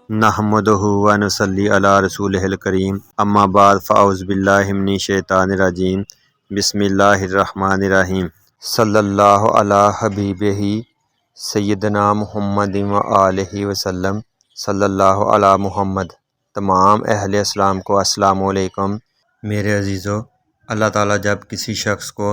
نحمدہ و نصلی علی رسولہ الکریم، اما بعد فاعوذ باللہ من الشیطان الرجیم، بسم اللہ الرحمن الرحیم۔ صلی اللہ علی حبیبہ سیدنا محمد و آلہ وسلم۔ صلی اللہ علی محمد۔ تمام اہل اسلام کو السلام علیکم۔ میرے عزیزو، اللہ تعالیٰ جب کسی شخص کو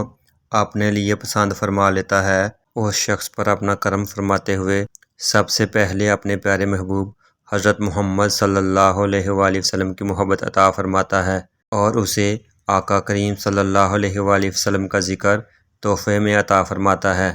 اپنے لیے پسند فرما لیتا ہے، اس شخص پر اپنا کرم فرماتے ہوئے سب سے پہلے اپنے پیارے محبوب حضرت محمد صلی اللہ علیہ وآلہ وسلم کی محبت عطا فرماتا ہے، اور اسے آقا کریم صلی اللہ علیہ وآلہ وسلم کا ذکر تحفے میں عطا فرماتا ہے۔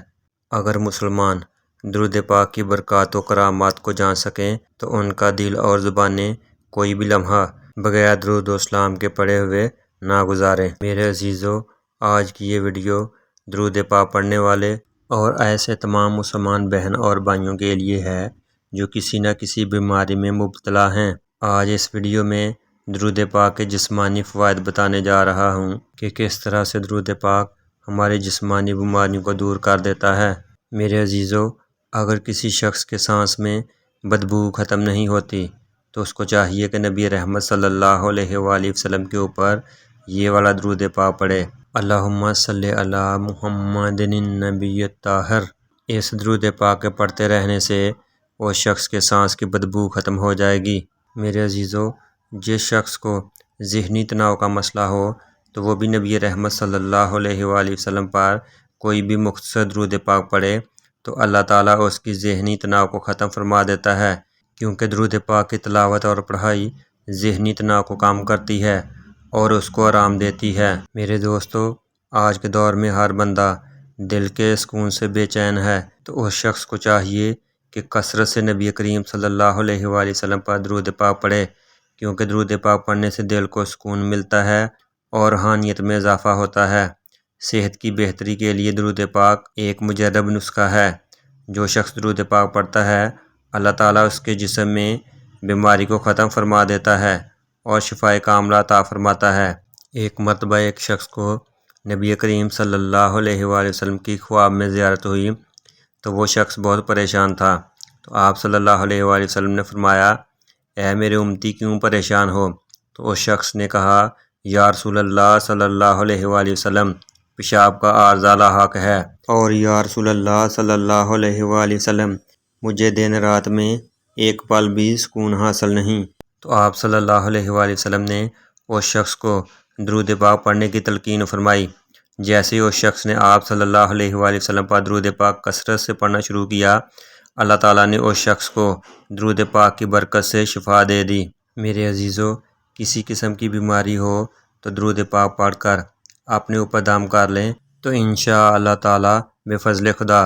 اگر مسلمان درود پاک کی برکات و کرامات کو جان سکیں تو ان کا دل اور زبانیں کوئی بھی لمحہ بغیر درود و سلام کے پڑھے ہوئے نہ گزاریں۔ میرے عزیزو، آج کی یہ ویڈیو درود پاک پڑھنے والے اور ایسے تمام مسلمان بہن اور بھائیوں کے لیے ہے جو کسی نہ کسی بیماری میں مبتلا ہیں۔ آج اس ویڈیو میں درود پاک کے جسمانی فوائد بتانے جا رہا ہوں کہ کس طرح سے درود پاک ہمارے جسمانی بیماریوں کو دور کر دیتا ہے۔ میرے عزیزو، اگر کسی شخص کے سانس میں بدبو ختم نہیں ہوتی تو اس کو چاہیے کہ نبی رحمت صلی اللہ علیہ وآلہ وسلم کے اوپر یہ والا درود پاک پڑھے، اللہم صلی علی محمد النبی الطاہر۔ اس درود پاک کے پڑھتے رہنے سے اس شخص کے سانس کی بدبو ختم ہو جائے گی۔ میرے عزیزو، جس شخص کو ذہنی تناؤ کا مسئلہ ہو تو وہ بھی نبی رحمت صلی اللہ علیہ وآلہ وسلم پر کوئی بھی مختصر درود پاک پڑھے تو اللہ تعالیٰ اس کی ذہنی تناؤ کو ختم فرما دیتا ہے، کیونکہ درود پاک کی تلاوت اور پڑھائی ذہنی تناؤ کو کم کرتی ہے اور اس کو آرام دیتی ہے۔ میرے دوستو، آج کے دور میں ہر بندہ دل کے سکون سے بے چین ہے، تو اس شخص کو چاہیے کہ کثرت سے نبی کریم صلی اللہ علیہ وآلہ وسلم پر درود پاک پڑھے، کیونکہ درود پاک پڑھنے سے دل کو سکون ملتا ہے اور روحانیت میں اضافہ ہوتا ہے۔ صحت کی بہتری کے لیے درود پاک ایک مجرب نسخہ ہے۔ جو شخص درود پاک پڑھتا ہے، اللہ تعالیٰ اس کے جسم میں بیماری کو ختم فرما دیتا ہے اور شفائے کاملہ عطا فرماتا ہے۔ ایک مرتبہ ایک شخص کو نبی کریم صلی اللہ علیہ وآلہ وسلم کی خواب میں زیارت ہوئی تو وہ شخص بہت پریشان تھا، تو آپ صلی اللہ علیہ وآلہ وسلم نے فرمایا، اے میرے امتی، کیوں پریشان ہو؟ تو اس شخص نے کہا، یا رسول اللہ صلی اللہ علیہ وآلہ وسلم، پیشاب کا عارضہ لاحق ہے، اور یا رسول اللہ صلی اللہ علیہ وآلہ وسلم، مجھے دن رات میں ایک پل بھی سکون حاصل نہیں۔ تو آپ صلی اللہ علیہ وآلہ وسلم نے اس شخص کو درود پاک پڑھنے کی تلقین فرمائی۔ جیسے ہی اس شخص نے آپ صلی اللہ علیہ وآلہ وسلم پر درود پاک کثرت سے پڑھنا شروع کیا، اللہ تعالیٰ نے اس شخص کو درود پاک کی برکت سے شفا دے دی۔ میرے عزیزو، کسی قسم کی بیماری ہو تو درود پاک پڑھ کر اپنے اوپر دم کر لیں تو انشاء اللہ تعالیٰ بفضل خدا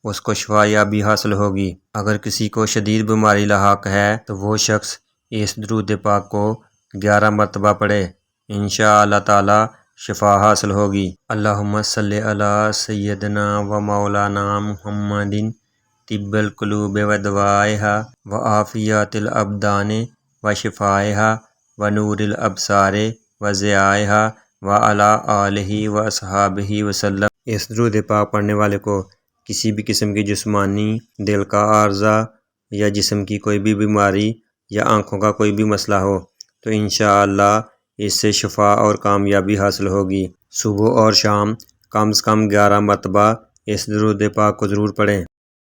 اس کو شفا یابی حاصل ہوگی۔ اگر کسی کو شدید بیماری لاحق ہے تو وہ شخص اس درود پاک کو 11 مرتبہ پڑھے، انشاء اللہ تعالیٰ شفا حاصل ہوگی۔ اللہم صلی علی سیدنا و مولانا محمد طب القلوب و دوائہا و عافیت الابدان و شفائہا و نور الابصار و ضیائہا و علی آلہ و اصحابہ وسلم۔ اس درود پاک پڑھنے والے کو کسی بھی قسم کی جسمانی، دل کا عارضہ یا جسم کی کوئی بھی بیماری یا آنکھوں کا کوئی بھی مسئلہ ہو تو انشاءاللہ اس سے شفا اور کامیابی حاصل ہوگی۔ صبح اور شام کم سے کم 11 مرتبہ اس درود پاک کو ضرور پڑھیں۔